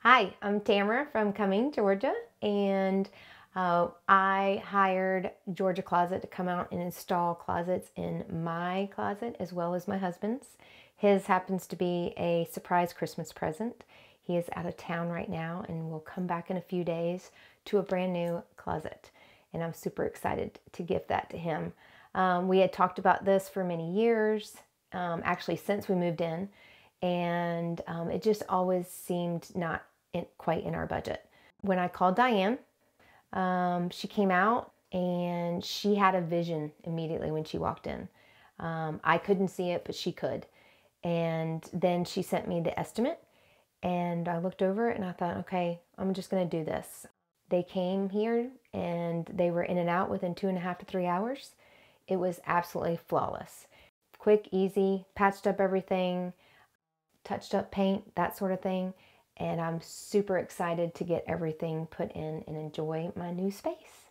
Hi, I'm Tamra from Cumming, Georgia, and I hired Georgia Closet to come out and install closets in my closet as well as my husband's. His happens to be a surprise Christmas present. He is out of town right now and will come back in a few days to a brand new closet, and I'm super excited to gift that to him. We had talked about this for many years, actually since we moved in, and it just always seemed not quite in our budget. When I called Diane, she came out and she had a vision immediately when she walked in. I couldn't see it, but she could. And then she sent me the estimate, and I looked over it and I thought, okay, I'm just going to do this. They came here and they were in and out within 2.5 to 3 hours. It was absolutely flawless. Quick, easy, patched up everything, touched up paint, that sort of thing. And I'm super excited to get everything put in and enjoy my new space.